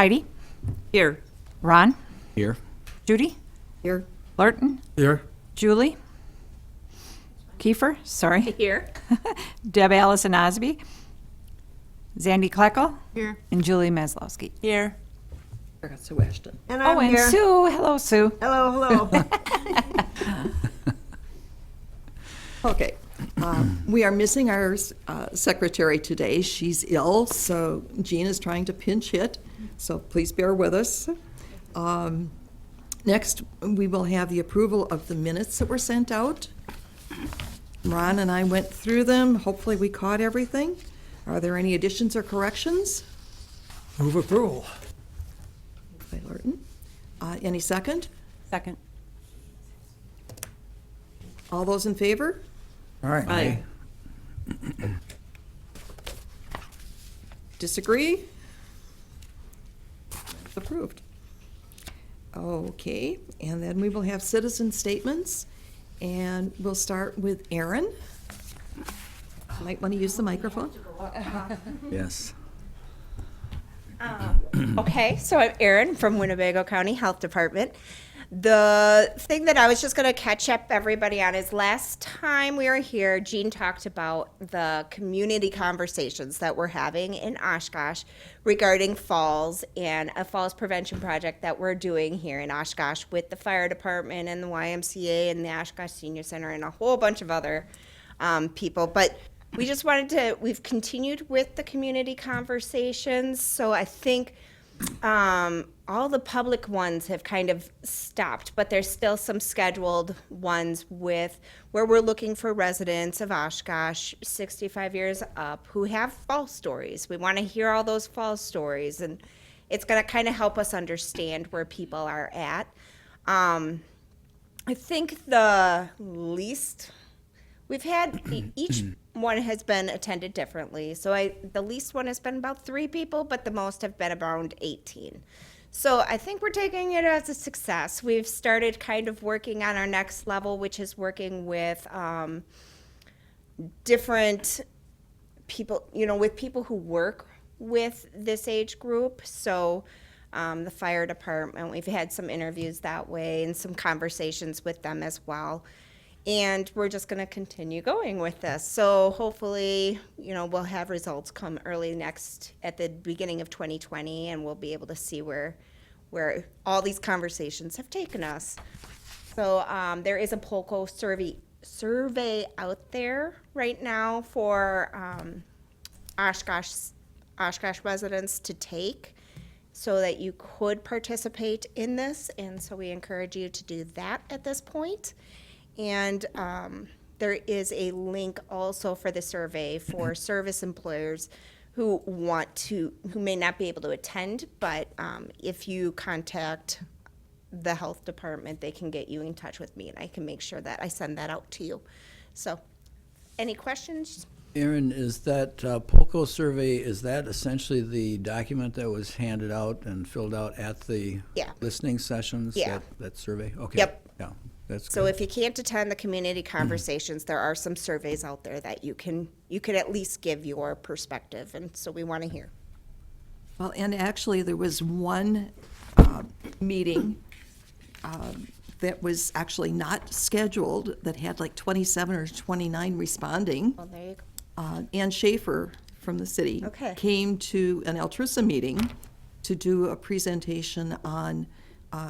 Heidi? Here. Ron? Here. Judy? Here. Lurton? Here. Julie? Kiefer? Sorry. Here. Deb Allison Osby? Zandy Kleckel? Here. And Julie Maslowski. Here. I got Sue Ashton. And Oh, and Sue. Hello, Sue. Hello, hello. Okay. We are missing our secretary today. She's ill, so Jean is trying to pinch hit, so please bear with us. Next, we will have the approval of the minutes that were sent out. Ron and I went through them. Hopefully, we caught everything. Are there any additions or corrections? Move approval. By Lurton. Any second? Second. All those in favor? All right. Aye. Disagree? Approved. Okay, and then we will have citizen statements, and we'll start with Aaron. Might want to use the microphone. Yes. Okay, so I'm Erin from Winnebago County Health Department. The thing that I was just going to catch up everybody on is last time we were here, Jean talked about the community conversations that we're having in Oshkosh regarding falls and a falls prevention project that we're doing here in Oshkosh with the fire department and the YMCA and the Oshkosh Senior Center and a whole bunch of other people. But we just wanted to, we've continued with the community conversations, so I think all the public ones have kind of stopped, but there's still some scheduled ones with where we're looking for residents of Oshkosh, 65 years up, who have fall stories. We want to hear all those fall stories, and it's going to kind of help us understand where people are at. I think the least we've had, each one has been attended differently. So the least one has been about 3 people, but the most have been around 18. So I think we're taking it as a success. We've started kind of working on our next level, which is working with different people, with people who work with this age group. So the fire department, we've had some interviews that way and some conversations with them as well. And we're just going to continue going with this. So hopefully, we'll have results come early at the beginning of 2020, and we'll be able to see where all these conversations have taken us. So there is a POCO survey out there right now for Oshkosh residents to take, so that you could participate in this. And so we encourage you to do that at this point. And there is a link also for the survey for service employers who may not be able to attend, but if you contact the health department, they can get you in touch with me, and I can make sure that I send that out to you. So, any questions? Aaron, is that POCO survey, is that essentially the document that was handed out and filled out at the listening sessions? Yeah. That survey? Okay. Yep. Yeah, that's good. So if you can't attend the community conversations, there are some surveys out there that you can at least give your perspective, and so we want to hear. Well, and actually, there was one meeting that was actually not scheduled that had like 27 or 29 responding. Well, there you go. Ann Schaefer from the city came to an Altrusa meeting to do a presentation on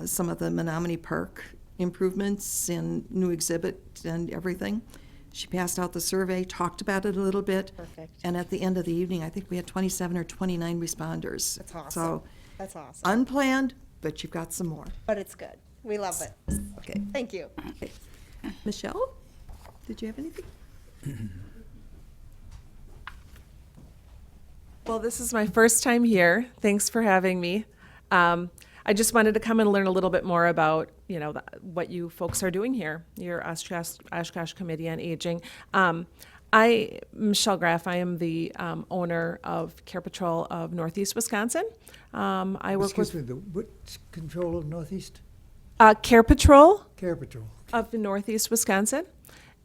some of the Menominee Park improvements and new exhibit and everything. She passed out the survey, talked about it a little bit. Perfect. And at the end of the evening, I think we had 27 or 29 responders. That's awesome. So That's awesome. unplanned, but you've got some more. But it's good. We love it. Okay. Thank you. Okay. Michelle, did you have anything? Well, this is my first time here. Thanks for having me. I just wanted to come and learn a little bit more about, what you folks are doing here, your Oshkosh Committee on Aging. Michelle Graff, I am the owner of Care Patrol of Northeast Wisconsin. I work Excuse me, which control of Northeast? Care Patrol Care Patrol. of Northeast Wisconsin.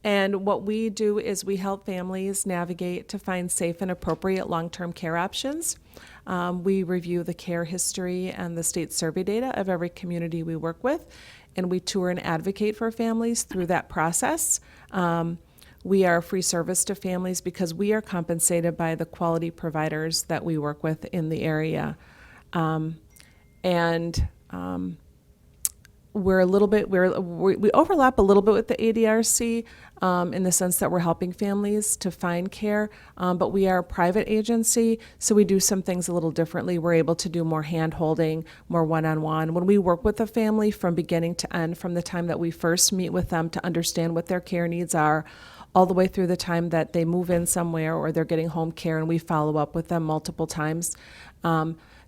And what we do is we help families navigate to find safe and appropriate long-term care options. We review the care history and the state survey data of every community we work with, and we tour and advocate for families through that process. We are free service to families because we are compensated by the quality providers that we work with in the area. We're a little bit, we overlap a little bit with the ADRC in the sense that we're helping families to find care, but we are a private agency, so we do some things a little differently. We're able to do more hand-holding, more one-on-one. When we work with a family from beginning to end, from the time that we first meet with them to understand what their care needs are, all the way through the time that they move in somewhere or they're getting home care, and we follow up with them multiple times.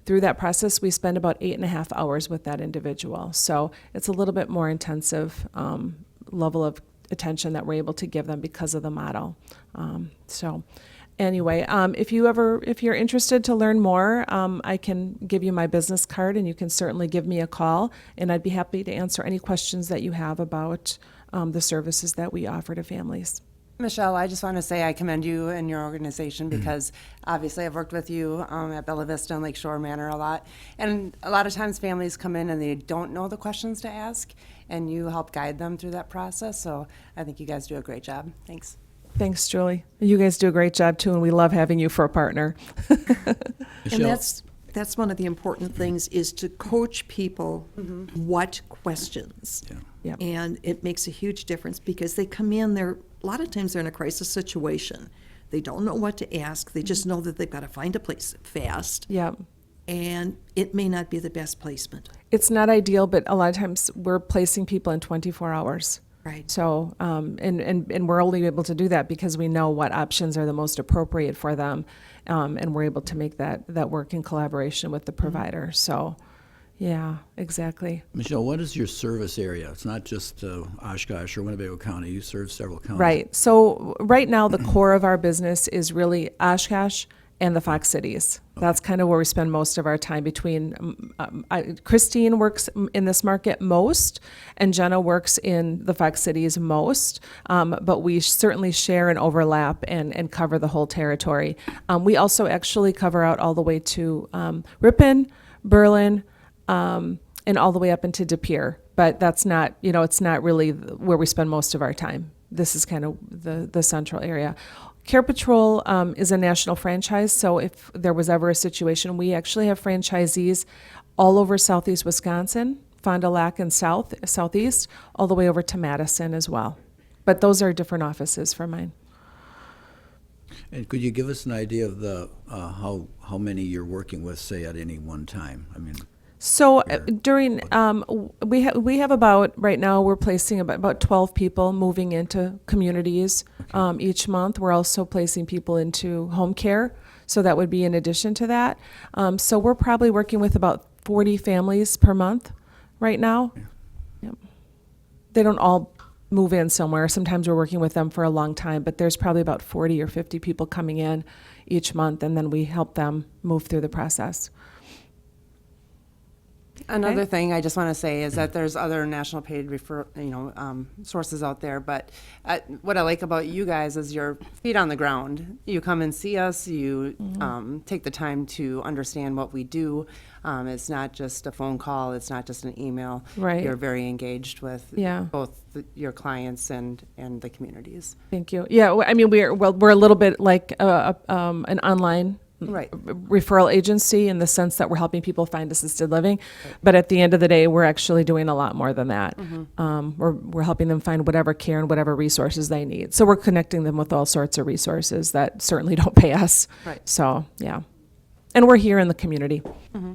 Through that process, we spend about 8.5 hours with that individual. So it's a little bit more intensive level of attention that we're able to give them because of the model. Anyway, if you're interested to learn more, I can give you my business card, and you can certainly give me a call, and I'd be happy to answer any questions that you have about the services that we offer to families. Michelle, I just want to say I commend you and your organization because obviously I've worked with you at Bella Vista and Lakeshore Manor a lot. And a lot of times families come in and they don't know the questions to ask, and you help guide them through that process. So I think you guys do a great job. Thanks. Thanks, Julie. You guys do a great job too, and we love having you for a partner. And that's one of the important things, is to coach people what questions. Yeah. Yep. And it makes a huge difference because they come in, a lot of times they're in a crisis situation. They don't know what to ask. They just know that they've got to find a place fast. Yep. And it may not be the best placement. It's not ideal, but a lot of times we're placing people in 24 hours. Right. So, and we're only able to do that because we know what options are the most appropriate for them, and we're able to make that work in collaboration with the provider. So, yeah, exactly. Michelle, what is your service area? It's not just Oshkosh or Winnebago County. You serve several counties. Right. So right now the core of our business is really Oshkosh and the Fox Cities. That's kind of where we spend most of our time between. Christine works in this market most, and Jenna works in the Fox Cities most, but we certainly share and overlap and cover the whole territory. We also actually cover out all the way to Ripon, Berlin, and all the way up into De Pere. But that's not, it's not really where we spend most of our time. This is kind of the central area. Care Patrol is a national franchise, so if there was ever a situation, we actually have franchisees all over southeast Wisconsin, Fond du Lac and southeast, all the way over to Madison as well. But those are different offices for mine. And could you give us an idea of the how many you're working with, say, at any one time? I mean, so during we have about, right now we're placing about 12 people moving into communities each month. We're also placing people into home care, so that would be in addition to that. So we're probably working with about 40 families per month right now. Yeah. Yep. They don't all move in somewhere. Sometimes we're working with them for a long time, but there's probably about 40 or 50 people coming in each month, and then we help them move through the process. Another thing I just want to say is that there's other national paid sources out there, but what I like about you guys is your feet on the ground. You come and see us, you take the time to understand what we do. It's not just a phone call, it's not just an email. Right. You're very engaged with Yeah. both your clients and the communities. Thank you. Yeah, I mean, we're a little bit like an online Right. referral agency in the sense that we're helping people find assisted living, but at the end of the day, we're actually doing a lot more than that. We're helping them find whatever care and whatever resources they need. So we're connecting them with all sorts of resources that certainly don't pay us. Right. So yeah, and we're here in the community.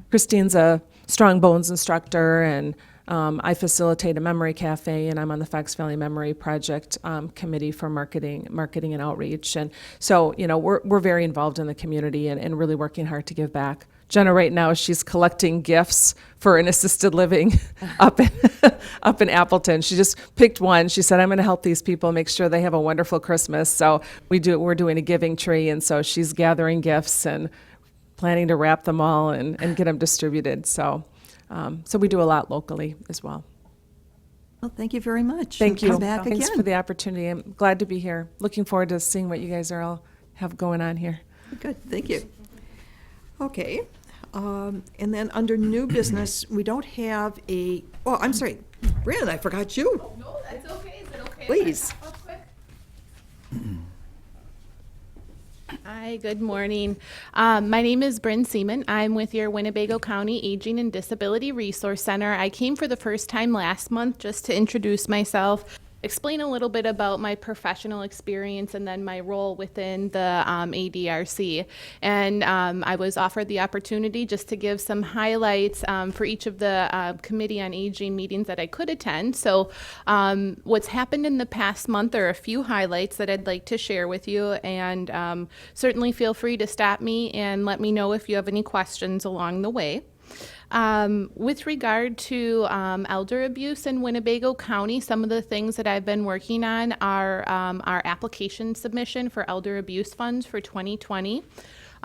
Christine's a strong bones instructor, and I facilitate a memory cafe, and I'm on the Fox Valley Memory Project committee for marketing and outreach. And so, we're very involved in the community and really working hard to give back. Jenna right now, she's collecting gifts for an assisted living up in Appleton. She just picked one. She said, I'm going to help these people make sure they have a wonderful Christmas. So we're doing a giving tree, and so she's gathering gifts and planning to wrap them all and get them distributed. So we do a lot locally as well. Well, thank you very much. Thank And you. Come back Thanks again. for the opportunity. I'm glad to be here. Looking forward to seeing what you guys are all have going on here. Good, thank you. Okay. And then under new business, we don't have oh, I'm sorry, Brandon, I forgot you. No, that's okay. Is it okay? Please. If I pop up quick? Hi, good morning. My name is Bryn Seaman. I'm with your Winnebago County Aging and Disability Resource Center. I came for the first time last month just to introduce myself, explain a little bit about my professional experience and then my role within the ADRC. And I was offered the opportunity just to give some highlights for each of the Committee on Aging meetings that I could attend. So what's happened in the past month are a few highlights that I'd like to share with you, and certainly feel free to stop me and let me know if you have any questions along the way. With regard to elder abuse in Winnebago County, some of the things that I've been working on are our application submission for elder abuse funds for 2020.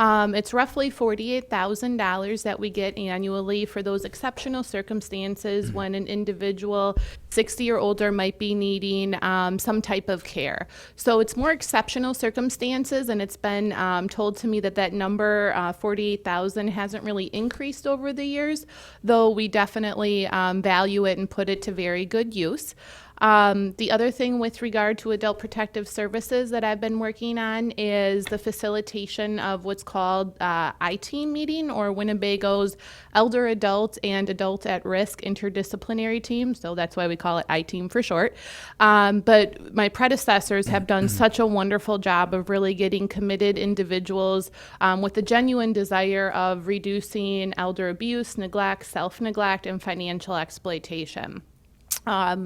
It's roughly $48,000 that we get annually for those exceptional circumstances when an individual 60 or older might be needing some type of care. So it's more exceptional circumstances, and it's been told to me that that number, 48,000, hasn't really increased over the years, though we definitely value it and put it to very good use. The other thing with regard to adult protective services that I've been working on is the facilitation of what's called I-Team meeting, or Winnebago's Elder Adult and Adult at Risk Interdisciplinary Team. So that's why we call it I-Team for short. But my predecessors have done such a wonderful job of really getting committed individuals with a genuine desire of reducing elder abuse, neglect, self-neglect, and financial exploitation.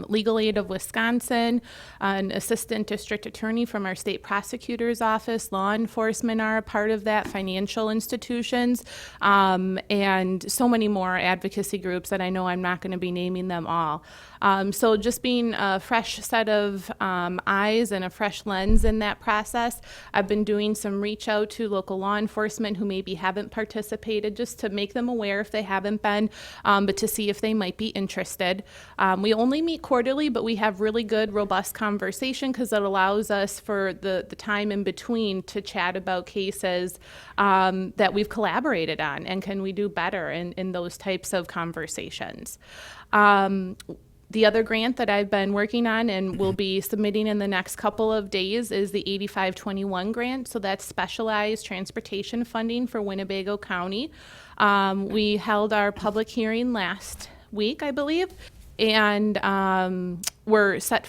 Legal Aid of Wisconsin, an assistant district attorney from our state prosecutor's office, law enforcement are a part of that, financial institutions, and so many more advocacy groups that I know I'm not going to be naming them all. So just being a fresh set of eyes and a fresh lens in that process, I've been doing some reach out to local law enforcement who maybe haven't participated, just to make them aware if they haven't been, but to see if they might be interested. We only meet quarterly, but we have really good, robust conversation because it allows us for the time in between to chat about cases that we've collaborated on, and can we do better in those types of conversations. The other grant that I've been working on and will be submitting in the next couple of days is the 8521 grant. So that's specialized transportation funding for Winnebago County. We held our public hearing last week, I believe, and we're set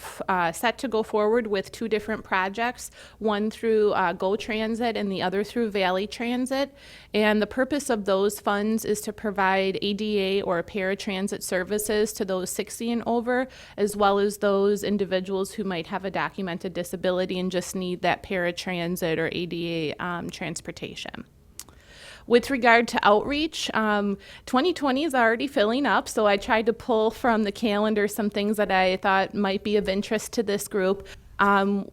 to go forward with two different projects, one through Go Transit and the other through Valley Transit. And the purpose of those funds is to provide ADA or paratransit services to those 60 and over, as well as those individuals who might have a documented disability and just need that paratransit or ADA transportation. With regard to outreach, 2020 is already filling up, so I tried to pull from the calendar some things that I thought might be of interest to this group.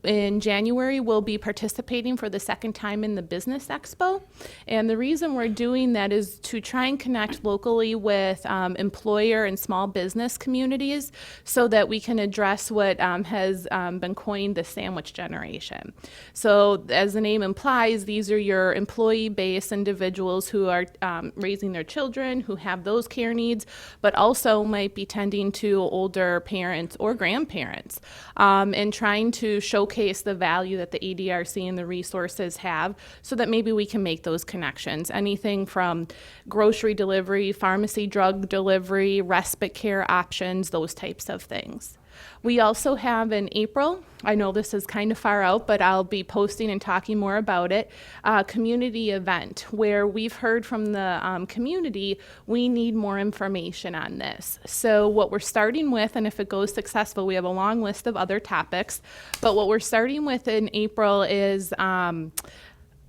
In January, we'll be participating for the second time in the Business Expo. And the reason we're doing that is to try and connect locally with employer and small business communities so that we can address what has been coined the sandwich generation. So as the name implies, these are your employee-based individuals who are raising their children, who have those care needs, but also might be tending to older parents or grandparents, and trying to showcase the value that the ADRC and the resources have so that maybe we can make those connections. Anything from grocery delivery, pharmacy drug delivery, respite care options, those types of things. We also have in April, I know this is kind of far out, but I'll be posting and talking more about it, a community event where we've heard from the community, we need more information on this. So what we're starting with, and if it goes successful, we have a long list of other topics, but what we're starting with in April is a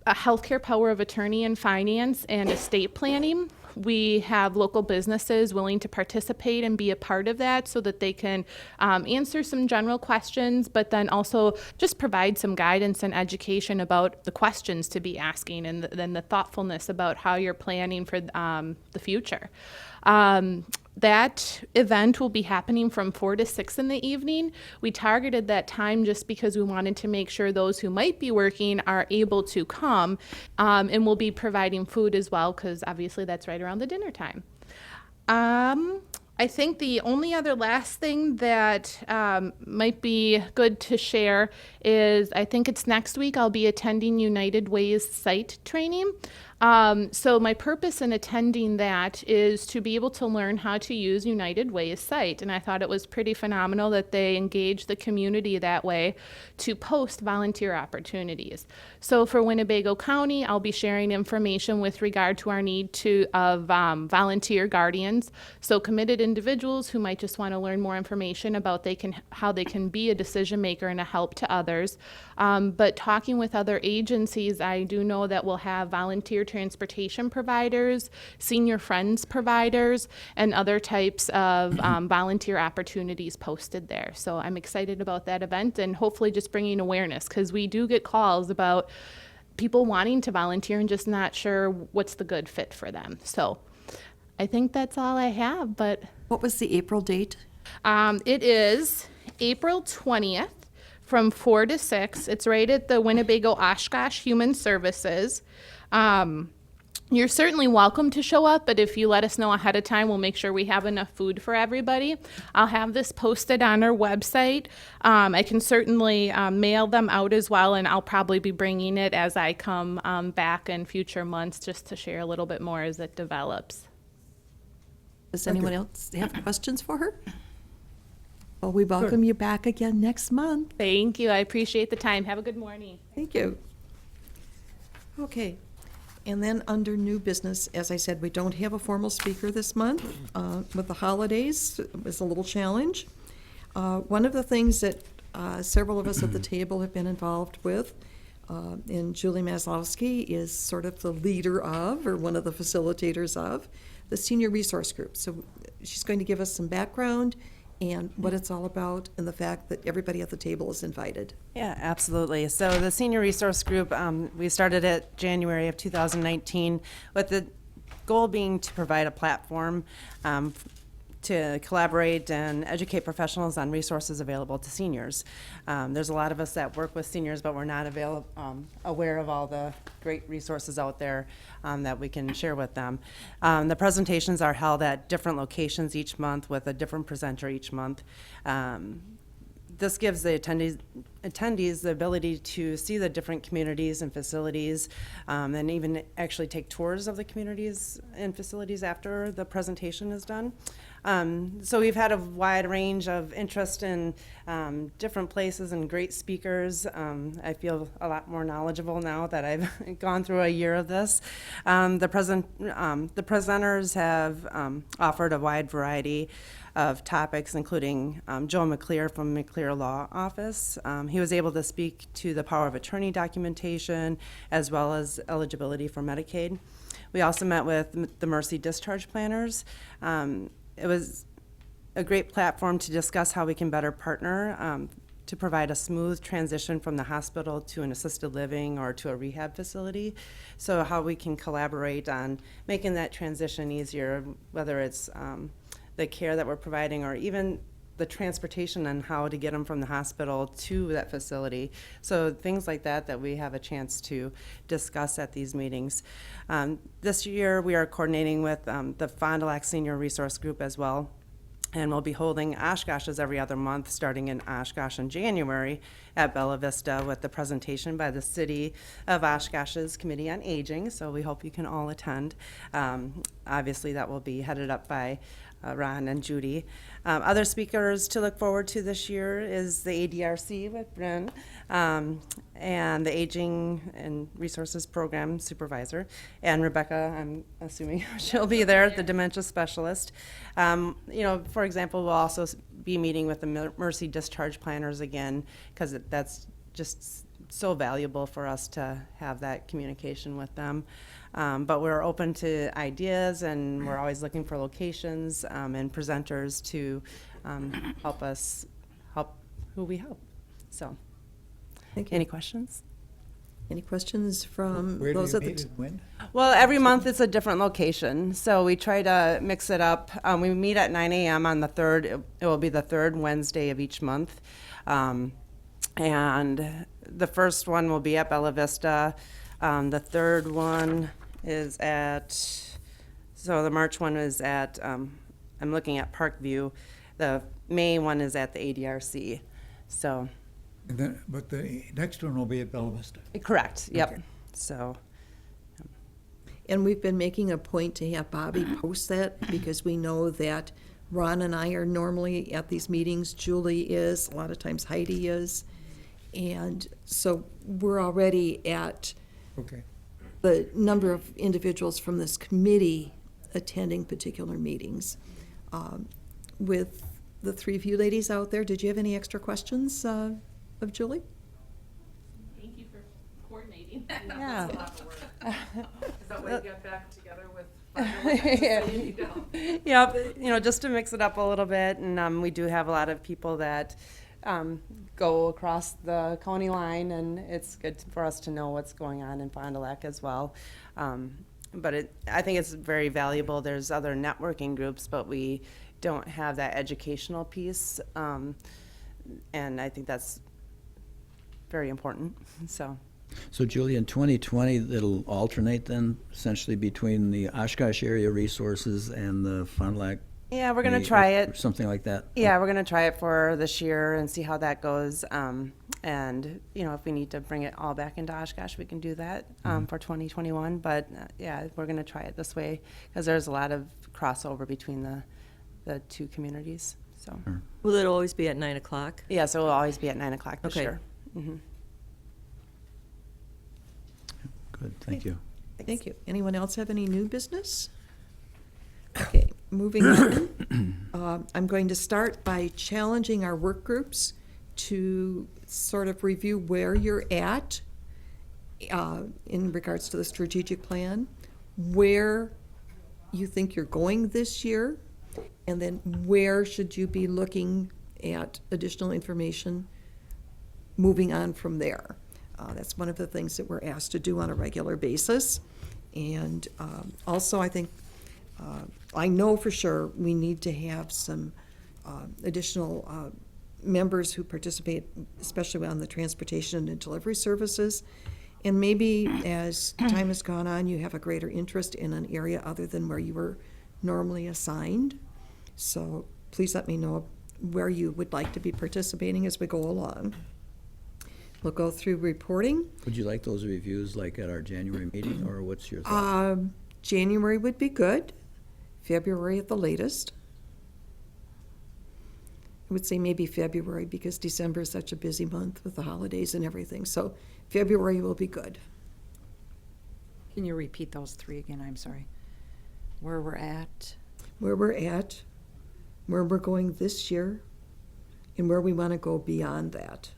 healthcare power of attorney and finance and estate planning. We have local businesses willing to participate and be a part of that so that they can answer some general questions, but then also just provide some guidance and education about the questions to be asking and then the thoughtfulness about how you're planning for the future. That event will be happening from 4 to 6 in the evening. We targeted that time just because we wanted to make sure those who might be working are able to come, and we'll be providing food as well because obviously that's right around the dinner time. I think the only other last thing that might be good to share is I think it's next week I'll be attending United Way's site training. So my purpose in attending that is to be able to learn how to use United Way's site. And I thought it was pretty phenomenal that they engage the community that way to post volunteer opportunities. So for Winnebago County, I'll be sharing information with regard to our need of volunteer guardians. So committed individuals who might just want to learn more information about how they can be a decision maker and a help to others. But talking with other agencies, I do know that we'll have volunteer transportation providers, senior friends providers, and other types of volunteer opportunities posted there. So I'm excited about that event and hopefully just bringing awareness because we do get calls about people wanting to volunteer and just not sure what's the good fit for them. So I think that's all I have, but What was the April date? it is April 20th from 4 to 6. It's right at the Winnebago Oshkosh Human Services. You're certainly welcome to show up, but if you let us know ahead of time, we'll make sure we have enough food for everybody. I'll have this posted on our website. I can certainly mail them out as well, and I'll probably be bringing it as I come back in future months just to share a little bit more as it develops. Does anyone else have questions for her? Well, we welcome you back again next month. Thank you. I appreciate the time. Have a good morning. Thank you. Okay, and then under new business, as I said, we don't have a formal speaker this month. With the holidays, it was a little challenge. One of the things that several of us at the table have been involved with, and Julie Maslowski is sort of the leader of, or one of the facilitators of, the Senior Resource Group. So she's going to give us some background and what it's all about, and the fact that everybody at the table is invited. Yeah, absolutely. So the Senior Resource Group, we started it January of 2019 with the goal being to provide a platform to collaborate and educate professionals on resources available to seniors. There's a lot of us that work with seniors, but we're not aware of all the great resources out there that we can share with them. The presentations are held at different locations each month with a different presenter each month. This gives the attendees the ability to see the different communities and facilities, and even actually take tours of the communities and facilities after the presentation is done. So we've had a wide range of interest in different places and great speakers. I feel a lot more knowledgeable now that I've gone through a year of this. The presenters have offered a wide variety of topics, including Joe McClear from McClear Law Office. He was able to speak to the power of attorney documentation as well as eligibility for Medicaid. We also met with the Mercy Discharge Planners. It was a great platform to discuss how we can better partner to provide a smooth transition from the hospital to an assisted living or to a rehab facility. So how we can collaborate on making that transition easier, whether it's the care that we're providing or even the transportation and how to get them from the hospital to that facility. So things like that we have a chance to discuss at these meetings. This year we are coordinating with the Fond du Lac Senior Resource Group as well. And we'll be holding Oshkoshes every other month, starting in Oshkosh in January at Bella Vista with the presentation by the City of Oshkosh's Committee on Aging. So we hope you can all attend. Obviously, that will be headed up by Ron and Judy. Other speakers to look forward to this year is the ADRC with Bryn and the Aging and Resources Program Supervisor, and Rebecca, I'm assuming she'll be there, the dementia specialist. For example, we'll also be meeting with the Mercy Discharge Planners again, because that's just so valuable for us to have that communication with them. But we're open to ideas, and we're always looking for locations and presenters to help us help who we help. So, Thank you. any questions? Any questions from Where do those you at the? meet and when? Well, every month it's a different location, so we try to mix it up. We meet at 9 a.m. on the third. It will be the third Wednesday of each month, and the first one will be at Bella Vista. The third one is at. So the March one is at. I'm looking at Parkview. The May one is at the ADRC. So. And then, but the next one will be at Bella Vista. Correct. Yep. Okay. So. And we've been making a point to have Bobby post that because we know that Ron and I are normally at these meetings. Julie is, a lot of times Heidi is. And so we're already at Okay. the number of individuals from this committee attending particular meetings. With the three of you ladies out there, did you have any extra questions of Julie? Thank you for coordinating. Yeah. Is that why you got back together with? Yep, just to mix it up a little bit, and we do have a lot of people that go across the county line, and it's good for us to know what's going on in Fond du Lac as well. But I think it's very valuable. There's other networking groups, but we don't have that educational piece, and I think that's very important. So Julie, in 2020, it'll alternate then essentially between the Oshkosh area resources and the Fond du Lac? Yeah, we're gonna try or it. something like that? Yeah, we're gonna try it for this year and see how that goes. And if we need to bring it all back into Oshkosh, we can do that for 2021. But yeah, we're gonna try it this way because there's a lot of crossover between the two communities. So Will it always be at 9 o'clock? yeah, so it'll always be at 9 o'clock this Okay. year. Mm-hmm. Good, thank you. Thank you. Anyone else have any new business? Okay, moving on. I'm going to start by challenging our work groups to sort of review where you're at in regards to the strategic plan, where you think you're going this year, and then where should you be looking at additional information moving on from there. That's one of the things that we're asked to do on a regular basis. And also, I think, I know for sure we need to have some additional members who participate, especially on the transportation and delivery services. And maybe as time has gone on, you have a greater interest in an area other than where you were normally assigned. So please let me know where you would like to be participating as we go along. We'll go through reporting. Would you like those reviews like at our January meeting, or what's your thought? January would be good, February at the latest. I would say maybe February because December is such a busy month with the holidays and everything. So February will be good. Can you repeat those three again? I'm sorry. Where we're at? Where we're at, where we're going this year, and where we want to go beyond that.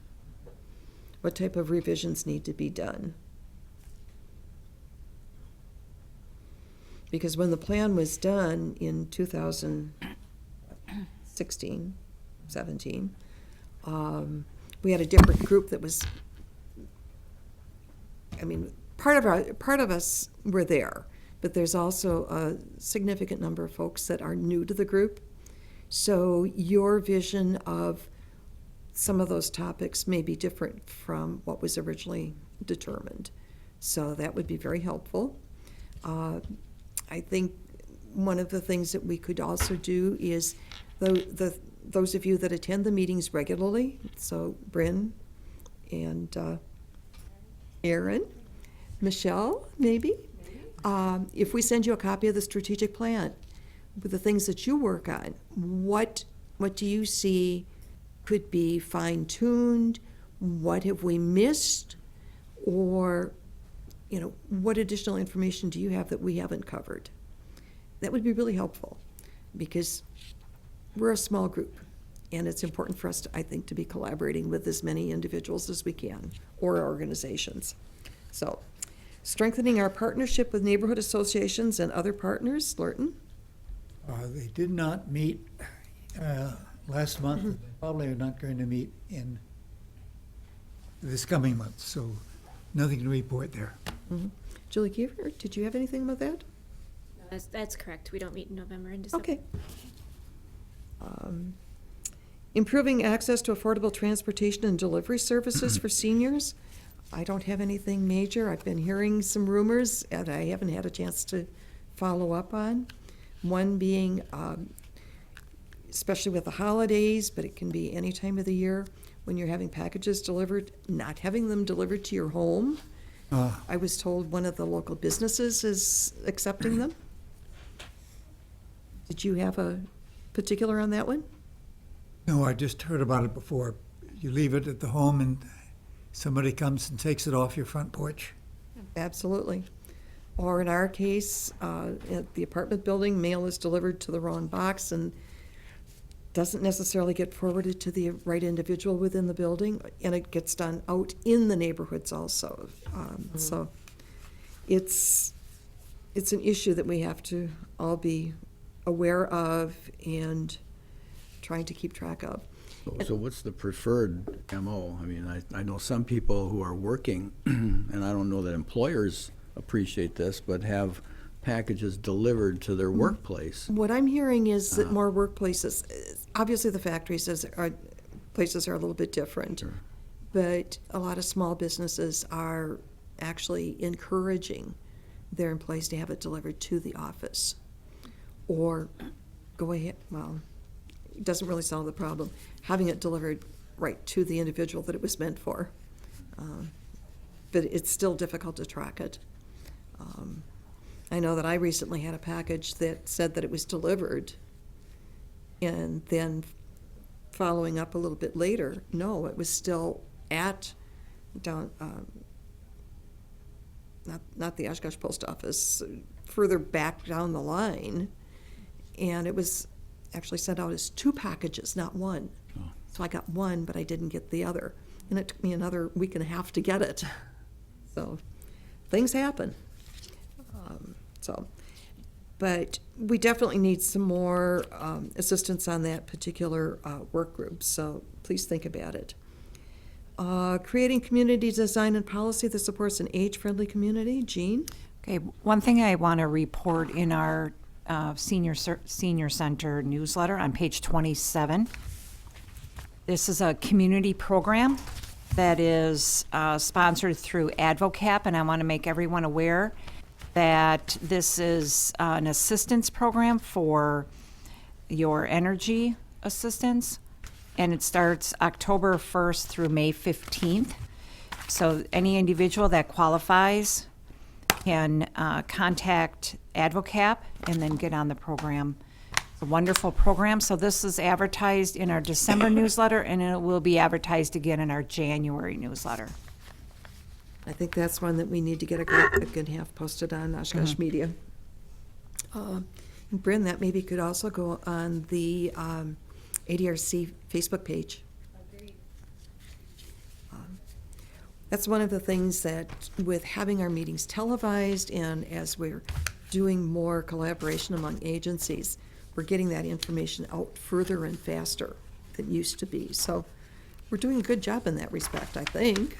What type of revisions need to be done? Because when the plan was done in 2016, 17, we had a different group that was, part of us were there, but there's also a significant number of folks that are new to the group. So your vision of some of those topics may be different from what was originally determined. So that would be very helpful. I think one of the things that we could also do is those of you that attend the meetings regularly, so Bryn and Aaron, Michelle, maybe, if we send you a copy of the strategic plan with the things that you work on, what do you see could be fine-tuned? What have we missed? Or, what additional information do you have that we haven't covered? That would be really helpful because we're a small group and it's important for us, to, I think, to be collaborating with as many individuals as we can or organizations. So, strengthening our partnership with neighborhood associations and other partners, Lurton? They did not meet last month. They probably are not going to meet in this coming month, so nothing to report there. Julie Kiefer, did you have anything about that? That's correct. We don't meet in November and December. Okay. Improving access to affordable transportation and delivery services for seniors. I don't have anything major. I've been hearing some rumors and I haven't had a chance to follow up on. One being, especially with the holidays, but it can be any time of the year, when you're having packages delivered, not having them delivered to your home. I was told one of the local businesses is accepting them. Did you have a particular on that one? No, I just heard about it before. You leave it at the home and somebody comes and takes it off your front porch. Absolutely. Or in our case, at the apartment building, mail is delivered to the wrong box and doesn't necessarily get forwarded to the right individual within the building, and it gets done out in the neighborhoods also. So it's an issue that we have to all be aware of and trying to keep track of. So what's the preferred MO? I mean, I know some people who are working, and I don't know that employers appreciate this, but have packages delivered to their workplace. What I'm hearing is that more workplaces, obviously the factories places are a little bit different, Sure. but a lot of small businesses are actually encouraging their employees to have it delivered to the office. Or go ahead, well, it doesn't really solve the problem, having it delivered right to the individual that it was meant for. But it's still difficult to track it. I know that I recently had a package that said that it was delivered, and then following up a little bit later, no, it was still at down, not the Oshkosh Post Office, further back down the line, and it was actually sent out as 2 packages, not 1. Oh. So I got 1, but I didn't get the other, and it took me another week and a half to get it. So things happen. But we definitely need some more assistance on that particular work group, so please think about it. Creating community design and policy that supports an age-friendly community. Jean? Okay, one thing I want to report in our senior center newsletter on page 27. This is a community program that is sponsored through AdvoCap, and I want to make everyone aware that this is an assistance program for your energy assistance, and it starts October 1st through May 15th. So any individual that qualifies can contact AdvoCap and then get on the program. It's a wonderful program. So this is advertised in our December newsletter, and it will be advertised again in our January newsletter. I think that's one that we need to get a graphic and have posted on Oshkosh Media. And Bryn, that maybe could also go on the ADRC Facebook page. Agreed. That's one of the things that, with having our meetings televised and as we're doing more collaboration among agencies, we're getting that information out further and faster than it used to be. So we're doing a good job in that respect, I think.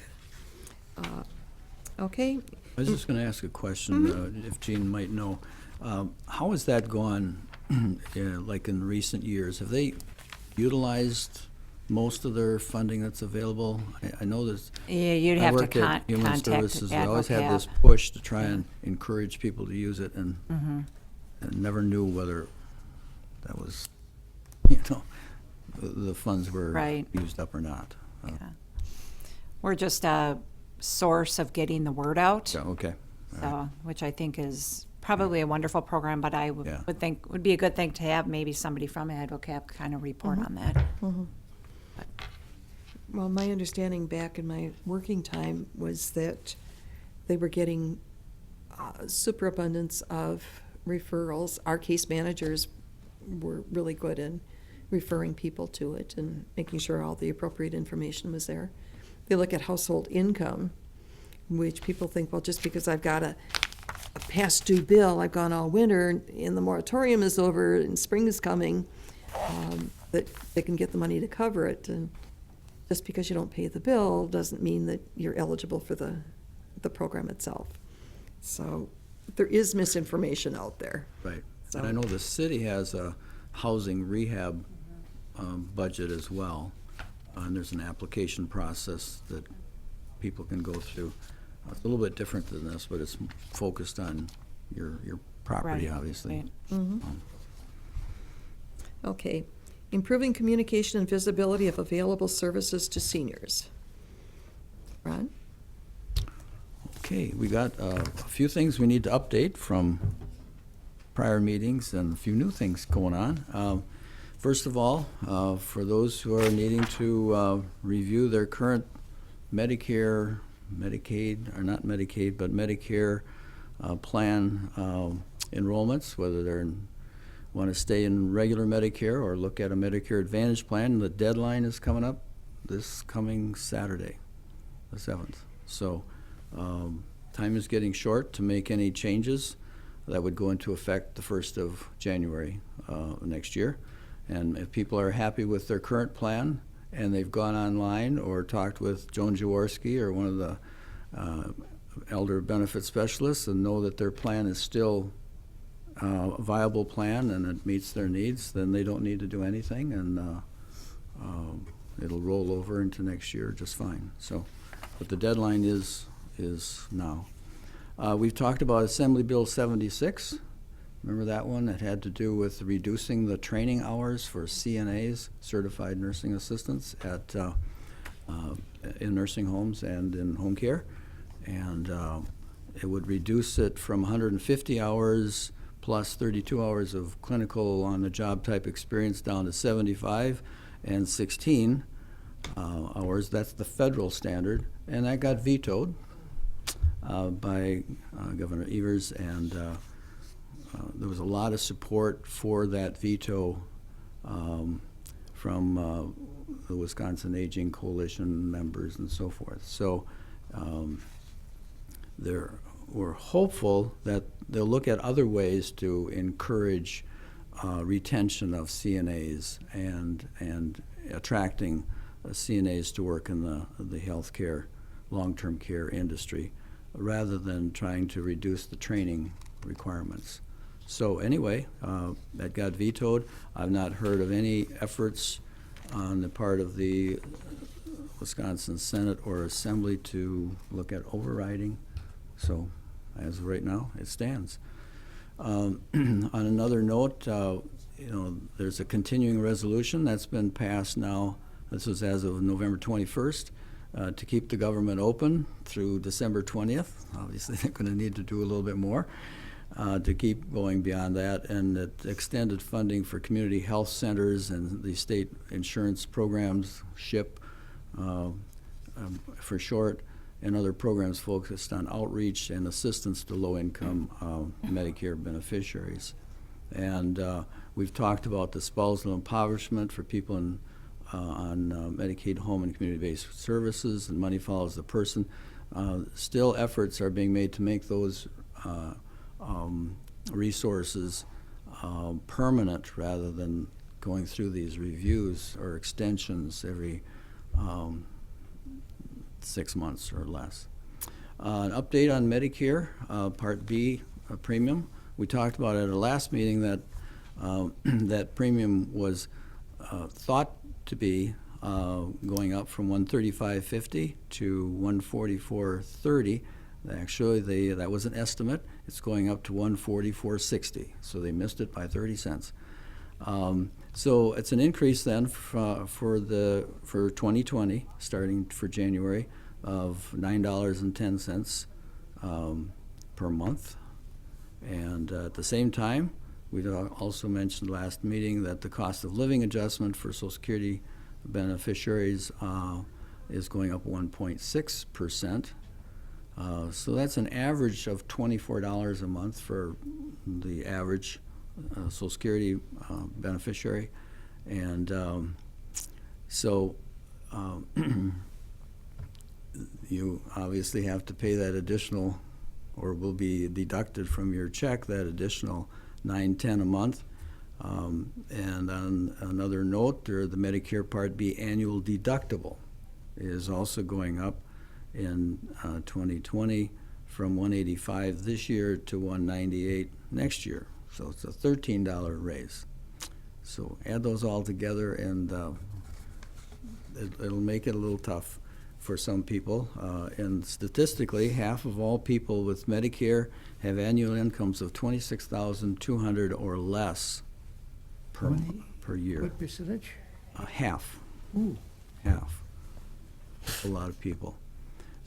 Okay. I was just going to ask a question, if Jean might know. How has that gone, like in recent years? Have they utilized most of their funding that's available? I know there's. Yeah, you'd I have to worked at Human contact Services. They always had this AdvoCap. push to try and encourage people to use it, and never knew whether that was, the funds were Right. used up or not. Yeah. We're just a source of getting the word out. So, okay. All right. So, which I think is probably a wonderful program, but I Yeah. would think would be a good thing to have maybe somebody from AdvoCap kind of report on that. Well, my understanding back in my working time was that they were getting superabundance of referrals. Our case managers were really good in referring people to it and making sure all the appropriate information was there. They look at household income, which people think, well, just because I've got a past due bill, I've gone all winter, and the moratorium is over, and spring is coming, that they can get the money to cover it. And just because you don't pay the bill doesn't mean that you're eligible for the program itself. So there is misinformation out there. Right. So- And I know the city has a housing rehab budget as well. And there's an application process that people can go through. It's a little bit different than this, but it's focused on your property, Right, obviously. right. Okay. Improving communication and visibility of available services to seniors. Ron? Okay, we got a few things we need to update from prior meetings and a few new things going on. First of all, for those who are needing to review their current Medicare, Medicaid, or not Medicaid, but Medicare plan enrollments, whether they're want to stay in regular Medicare or look at a Medicare Advantage plan, the deadline is coming up this coming Saturday, the 7th. So time is getting short to make any changes that would go into effect the 1st of January next year. And if people are happy with their current plan and they've gone online or talked with Joan Jaworski or one of the elder benefit specialists and know that their plan is still a viable plan and it meets their needs, then they don't need to do anything, and it'll roll over into next year just fine. So, but the deadline is now. We've talked about Assembly Bill 76. Remember that one? It had to do with reducing the training hours for CNAs, certified nursing assistants, at in nursing homes and in home care, and it would reduce it from 150 hours plus 32 hours of clinical on-the-job type experience down to 75 and 16 hours. That's the federal standard, and that got vetoed by Governor Evers, and there was a lot of support for that veto from the Wisconsin Aging Coalition members and so forth. So we're hopeful that they'll look at other ways to encourage retention of CNAs and attracting CNAs to work in the healthcare, long-term care industry, rather than trying to reduce the training requirements. So anyway, that got vetoed. I've not heard of any efforts on the part of the Wisconsin Senate or Assembly to look at overriding. So as of right now, it stands. On another note, there's a continuing resolution that's been passed now. This was as of November 21st. To keep the government open through December 20th. Obviously, they're going to need to do a little bit more to keep going beyond that, and it extended funding for community health centers and the state insurance programs, SHIP for short, and other programs focused on outreach and assistance to low-income Medicare beneficiaries. And we've talked about the spousal impoverishment for people on Medicaid home and community-based services, and money follows the person. Still, efforts are being made to make those resources permanent rather than going through these reviews or extensions every 6 months or less. An update on Medicare Part B premium. We talked about at our last meeting that that premium was thought to be going up from $135.50 to $144.30. Actually, that was an estimate. It's going up to $144.60, so they missed it by 30 cents. So it's an increase then for 2020, starting for January, of $9.10 per month. And at the same time, we also mentioned last meeting that the cost of living adjustment for Social Security beneficiaries is going up 1.6%. So that's an average of $24 a month for the average Social Security beneficiary. And you obviously have to pay that additional, or will be deducted from your check, that additional $9.10 a month. And on another note, the Medicare Part B annual deductible is also going up in 2020 from $185 this year to $198 next year. So it's a $13 raise. So add those all together, and it'll make it a little tough for some people. And statistically, half of all people with Medicare have annual incomes of $26,200 or less per year. What percentage? Half. Ooh. Half. That's a lot of people.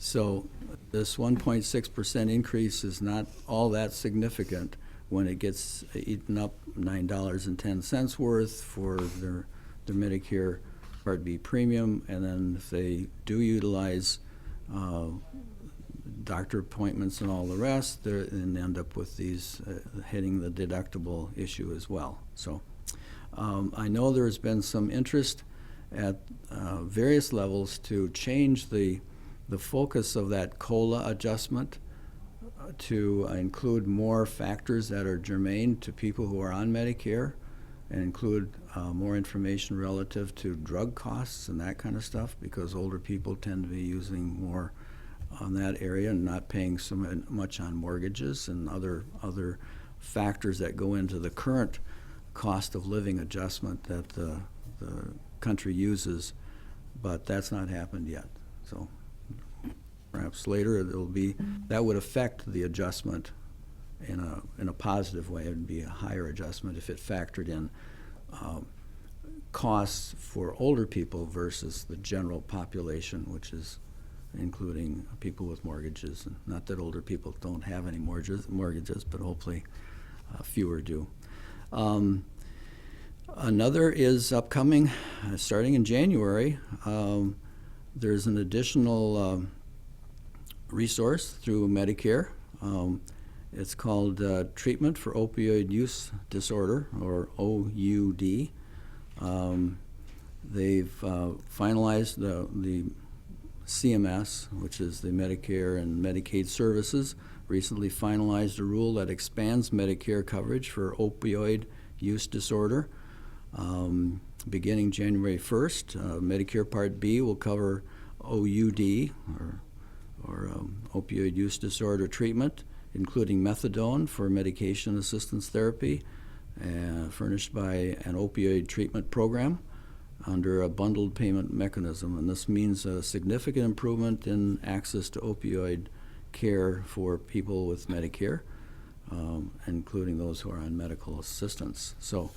So this 1.6% increase is not all that significant when it gets eaten up $9.10 worth for their Medicare Part B premium, and then if they do utilize doctor appointments and all the rest, they end up with these hitting the deductible issue as well. So I know there's been some interest at various levels to change the focus of that COLA adjustment to include more factors that are germane to people who are on Medicare, and include more information relative to drug costs and that kind of stuff, because older people tend to be using more on that area and not paying so much on mortgages and other factors that go into the current cost of living adjustment that the country uses, but that's not happened yet. So perhaps later that would affect the adjustment in a positive way. It would be a higher adjustment if it factored in costs for older people versus the general population, which is including people with mortgages. And not that older people don't have any mortgages, but hopefully fewer do. Another is upcoming, starting in January. There's an additional resource through Medicare. It's called Treatment for Opioid Use Disorder, or OUD. They've finalized the CMS, which is the Medicare and Medicaid Services, recently finalized a rule that expands Medicare coverage for opioid use disorder. Beginning January 1st, Medicare Part B will cover OUD, or opioid use disorder treatment, including methadone for medication assistance therapy, furnished by an opioid treatment program under a bundled payment mechanism. And this means a significant improvement in access to opioid care for people with Medicare, including those who are on medical assistance. So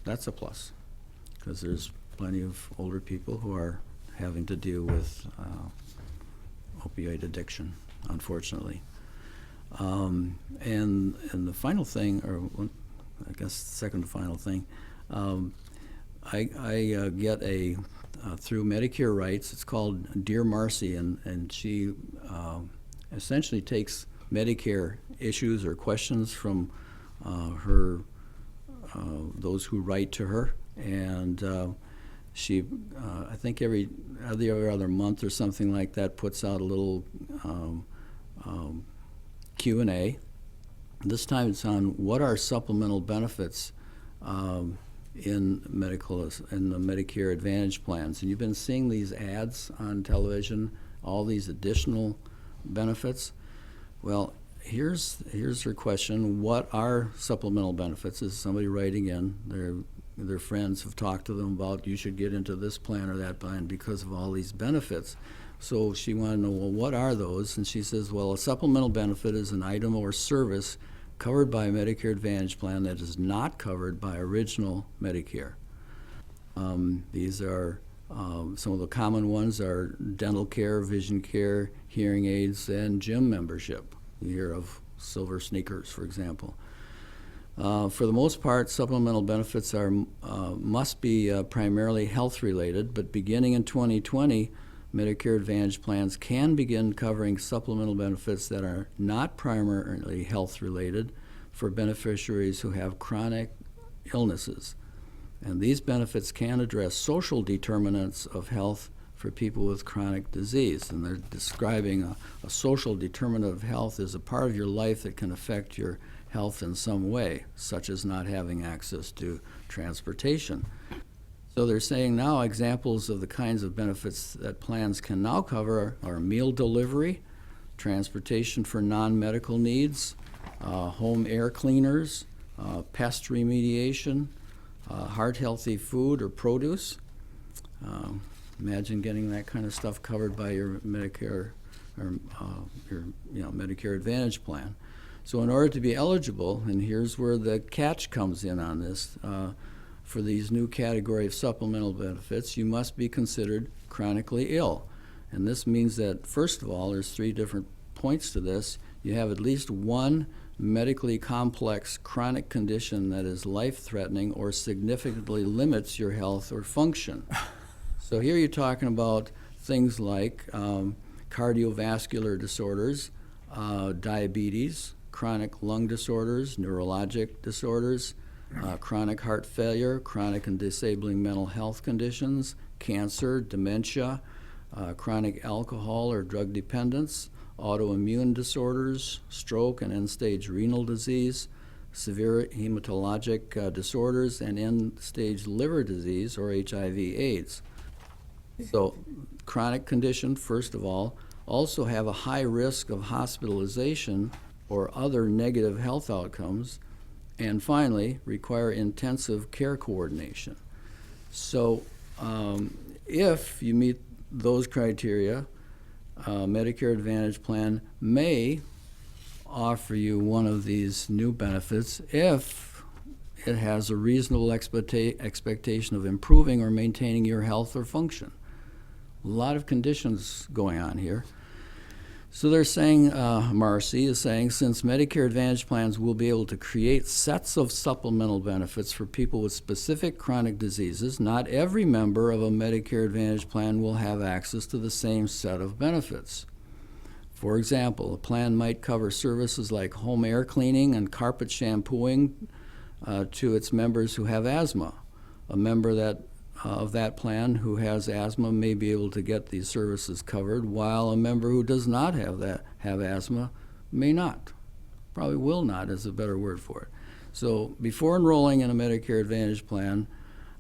that's a plus, because there's plenty of older people who are having to deal with opioid addiction, unfortunately. And the final thing, or I guess second to final thing, I get through Medicare Rights, it's called Dear Marcy, and she essentially takes Medicare issues or questions from those who write to her, and she, I think every other month or something like that, puts out a little Q&A. This time it's on what are supplemental benefits in the Medicare Advantage plans. And you've been seeing these ads on television, all these additional benefits. Well, here's her question: what are supplemental benefits? Is somebody writing in? Their friends have talked to them about, you should get into this plan or that plan because of all these benefits. So she wanted to know, well, what are those? And she says, well, a supplemental benefit is an item or service covered by a Medicare Advantage plan that is not covered by original Medicare. These are some of the common ones are dental care, vision care, hearing aids, and gym membership. You hear of silver sneakers, for example. For the most part, supplemental benefits must be primarily health-related, but beginning in 2020, Medicare Advantage plans can begin covering supplemental benefits that are not primarily health-related for beneficiaries who have chronic illnesses. And these benefits can address social determinants of health for people with chronic disease. And they're describing a social determinant of health as a part of your life that can affect your health in some way, such as not having access to transportation. So they're saying now examples of the kinds of benefits that plans can now cover are meal delivery, transportation for non-medical needs, home air cleaners, pest remediation, heart-healthy food or produce. Imagine getting that kind of stuff covered by your Medicare or your Medicare Advantage plan. So in order to be eligible, and here's where the catch comes in on this, for these new category of supplemental benefits, you must be considered chronically ill. And this means that, first of all, there's 3 different points to this. You have at least one medically complex chronic condition that is life-threatening or significantly limits your health or function. So here you're talking about things like cardiovascular disorders, diabetes, chronic lung disorders, neurologic disorders, chronic heart failure, chronic and disabling mental health conditions, cancer, dementia, chronic alcohol or drug dependence, autoimmune disorders, stroke and end-stage renal disease, severe hematologic disorders, and end-stage liver disease or HIV/AIDS. So chronic condition, first of all, also have a high risk of hospitalization or other negative health outcomes, and finally, require intensive care coordination. So if you meet those criteria, Medicare Advantage plan may offer you one of these new benefits if it has a reasonable expectation of improving or maintaining your health or function. A lot of conditions going on here. So they're saying, Marcy is saying, since Medicare Advantage plans will be able to create sets of supplemental benefits for people with specific chronic diseases, not every member of a Medicare Advantage plan will have access to the same set of benefits. For example, a plan might cover services like home air cleaning and carpet shampooing to its members who have asthma. A member of that plan who has asthma may be able to get these services covered, while a member who does not have asthma may not. Probably will not is a better word for it. So before enrolling in a Medicare Advantage plan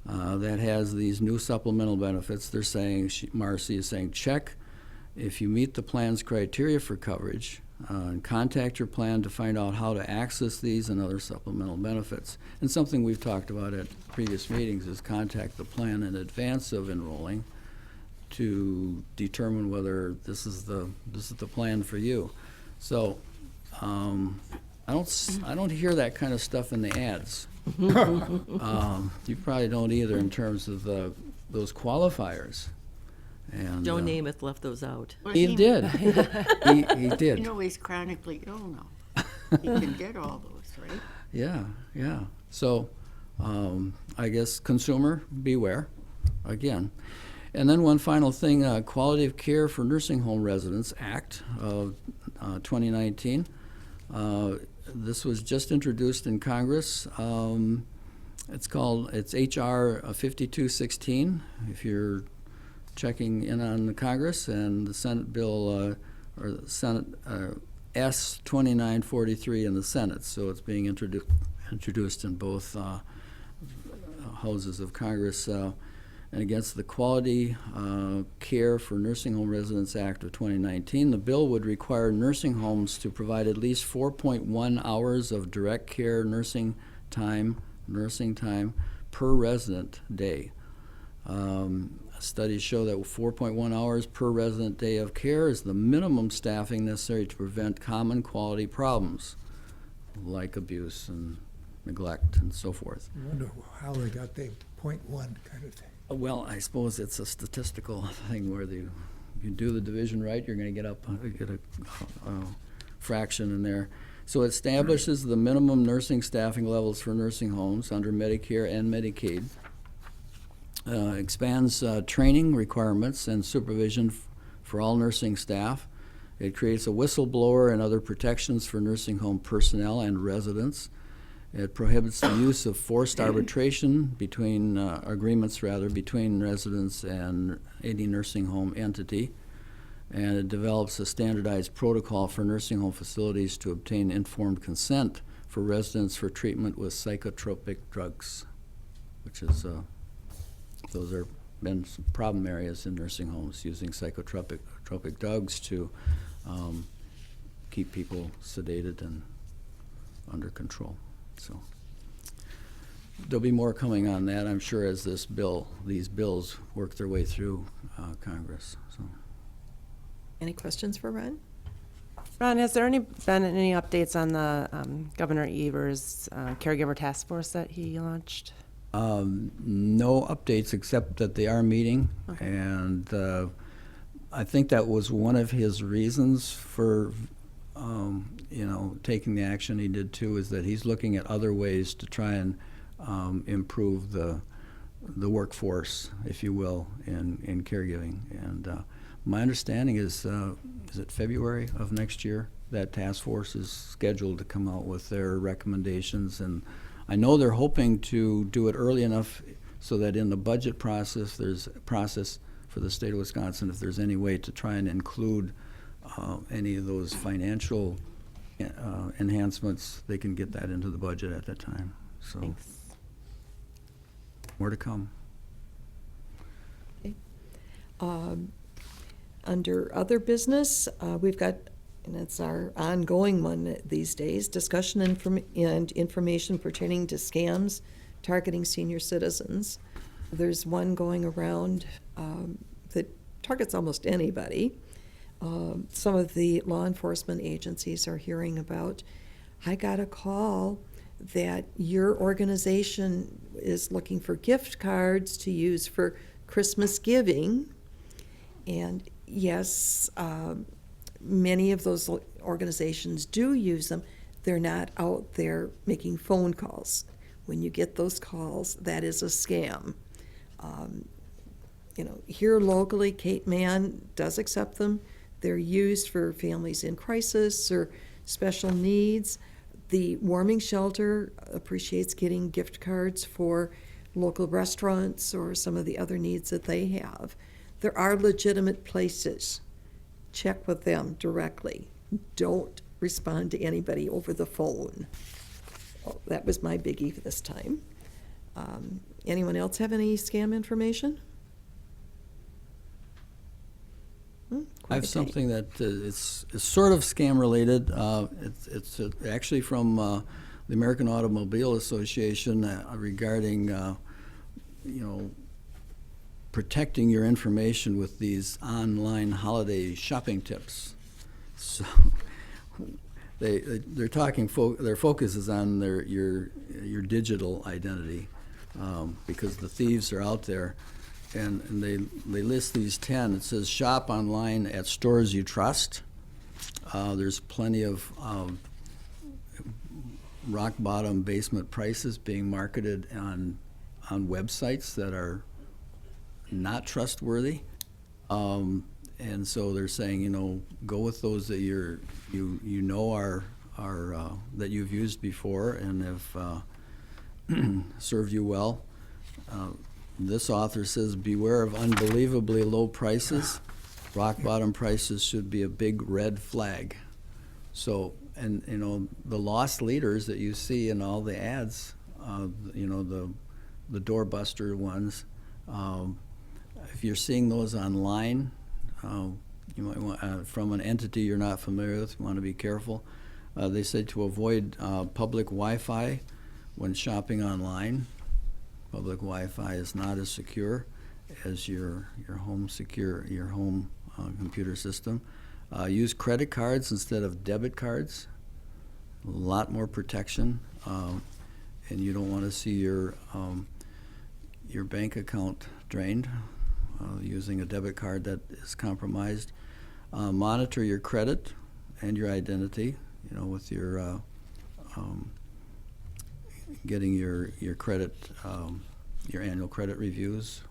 that has these new supplemental benefits, they're saying, Marcy is saying, check if you meet the plan's criteria for coverage, and contact your plan to find out how to access these and other supplemental benefits. And something we've talked about at previous meetings is contact the plan in advance of enrolling to determine whether this is the plan for you. So I don't hear that kind of stuff in the ads. You probably don't either in terms of those qualifiers. And Joe Namath left those out. he did. he did. You know he's chronically ill now. He can get all those, right? Yeah. So I guess consumer, beware, again. And then one final thing, Quality of Care for Nursing Home Residents Act of 2019. This was just introduced in Congress. It's H.R. 5216, if you're checking in on the Congress, and the Senate bill, or the Senate S 2943 in the Senate. So it's being introduced in both houses of Congress. And against the Quality Care for Nursing Home Residents Act of 2019, the bill would require nursing homes to provide at least 4.1 hours of direct care nursing time per resident day. Studies show that 4.1 hours per resident day of care is the minimum staffing necessary to prevent common quality problems like abuse and neglect and so forth. I wonder how they got the .1 kind of thing. Well, I suppose it's a statistical thing where you do the division right, you're going to get a fraction in there. So it establishes the minimum nursing staffing levels for nursing homes under Medicare and Medicaid. Expands training requirements and supervision for all nursing staff. It creates a whistleblower and other protections for nursing home personnel and residents. It prohibits the use of forced arbitration between between residents and any nursing home entity. And it develops a standardized protocol for nursing home facilities to obtain informed consent for residents for treatment with psychotropic drugs, which is those have been some problem areas in nursing homes, using psychotropic drugs to keep people sedated and under control. So there'll be more coming on that, I'm sure, as these bills work their way through Congress. So. Any questions for Ron? Ron, has there been any updates on the Governor Evers caregiver task force that he launched? No updates except that they are meeting, and I think that was one of his reasons for taking the action he did too, is that he's looking at other ways to try and improve the workforce, if you will, in caregiving. And my understanding is it February of next year that task force is scheduled to come out with their recommendations, and I know they're hoping to do it early enough so that in the budget process, there's a process for the state of Wisconsin, if there's any way to try and include any of those financial enhancements, they can get that into the budget at that time. So, Thanks. More to come. Okay. Under other business, we've got, and it's our ongoing one these days, discussion and information pertaining to scams targeting senior citizens. There's one going around that targets almost anybody. Some of the law enforcement agencies are hearing about, I got a call that your organization is looking for gift cards to use for Christmas giving. And yes, many of those organizations do use them. They're not out there making phone calls. When you get those calls, that is a scam. Here locally, Cape Mann does accept them. They're used for families in crisis or special needs. The warming shelter appreciates getting gift cards for local restaurants or some of the other needs that they have. There are legitimate places. Check with them directly. Don't respond to anybody over the phone. Oh, that was my biggie for this time. Anyone else have any scam information? I have something that is sort of scam related. It's actually from the American Automobile Association regarding protecting your information with these online holiday shopping tips. So they're talking. Their focus is on your digital identity because the thieves are out there. And they list these 10. It says shop online at stores you trust. There's plenty of rock bottom basement prices being marketed on websites that are not trustworthy. And so they're saying, go with those that you are that you've used before and have served you well. This author says, beware of unbelievably low prices. Rock bottom prices should be a big red flag. So, and the lost leaders that you see in all the ads, the doorbuster ones, if you're seeing those online, you might want, from an entity you're not familiar with, you want to be careful. They say to avoid public Wi-Fi when shopping online. Public Wi-Fi is not as secure as your home computer system. Use credit cards instead of debit cards. A lot more protection, and you don't want to see your bank account drained using a debit card that is compromised. Monitor your credit and your identity. With your getting your credit, your annual credit reviews.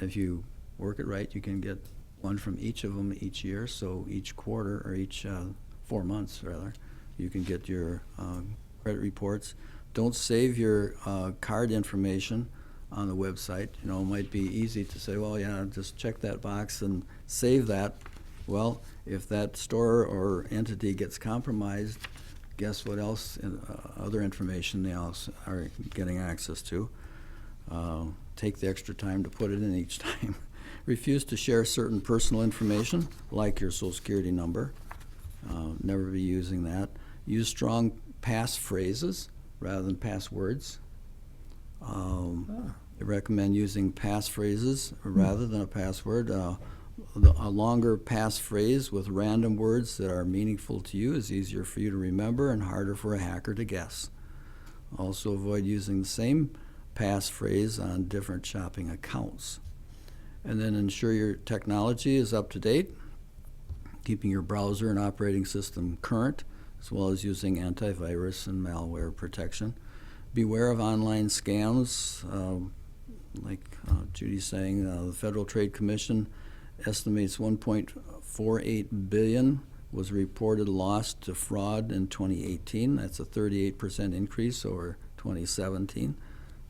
If you work it right, you can get one from each of them each year. So each quarter, or each 4 months rather, you can get your credit reports. Don't save your card information on the website. It might be easy to say, well, yeah, just check that box and save that. Well, if that store or entity gets compromised, guess what else, other information they also are getting access to. Take the extra time to put it in each time. Refuse to share certain personal information, like your Social Security number. Never be using that. Use strong passphrases rather than passwords. I recommend using passphrases rather than a password. A longer passphrase with random words that are meaningful to you is easier for you to remember and harder for a hacker to guess. Also avoid using the same passphrase on different shopping accounts. And then ensure your technology is up to date, keeping your browser and operating system current, as well as using antivirus and malware protection. Beware of online scams. Like Judy's saying, the Federal Trade Commission estimates 1.48 billion was reported lost to fraud in 2018. That's a 38% increase over 2017.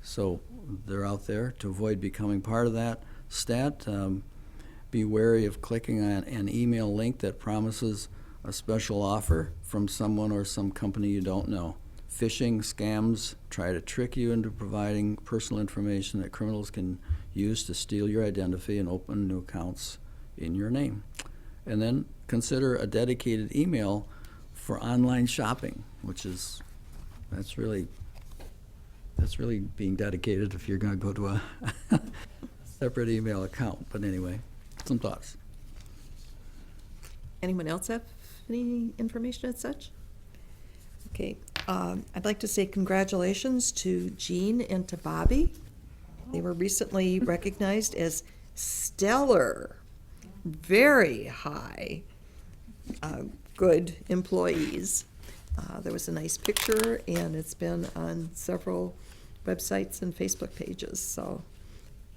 So they're out there. To avoid becoming part of that stat, be wary of clicking on an email link that promises a special offer from someone or some company you don't know. Phishing scams try to trick you into providing personal information that criminals can use to steal your identity and open new accounts in your name. And then consider a dedicated email for online shopping, which is, that's really being dedicated if you're going to go to a separate email account. But anyway, some thoughts. Anyone else have any information as such? Okay, I'd like to say congratulations to Jean and to Bobby. They were recently recognized as stellar, very high, good employees. There was a nice picture, and it's been on several websites and Facebook pages, so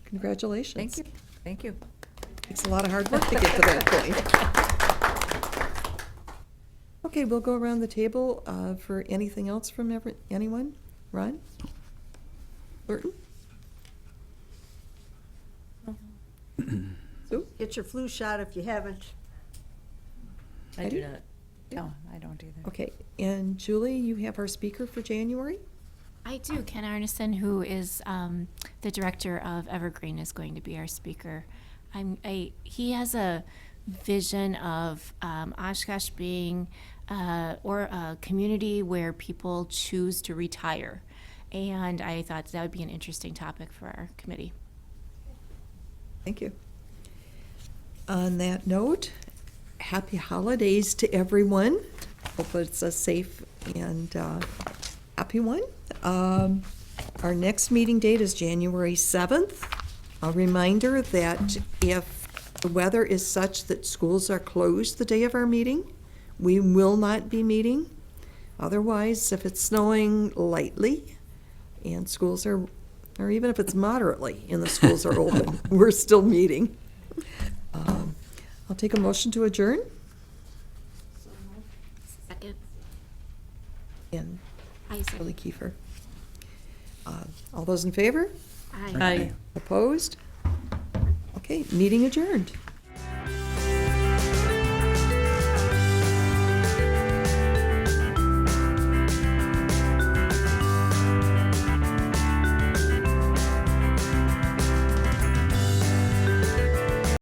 congratulations. Thank you. Thank you. It's a lot of hard work to get to that point. Okay, we'll go around the table for anything else from anyone. Ron? Burton? Sue? Get your flu shot if you haven't. I do not. No, I don't either. Okay, and Julie, you have our speaker for January? I do. Ken Arneson, who is the director of Evergreen, is going to be our speaker. He has a vision of Oshkosh being or a community where people choose to retire. And I thought that would be an interesting topic for our committee. Thank you. On that note, happy holidays to everyone. Hope it's a safe and happy one. Our next meeting date is January 7th. A reminder that if the weather is such that schools are closed the day of our meeting, we will not be meeting. Otherwise, if it's snowing lightly and schools are, or even if it's moderately and the schools are open, we're still meeting. I'll take a motion to adjourn. Second. And I second. Billy Kiefer. All those in favor? Aye. Aye. Opposed? Okay, meeting adjourned.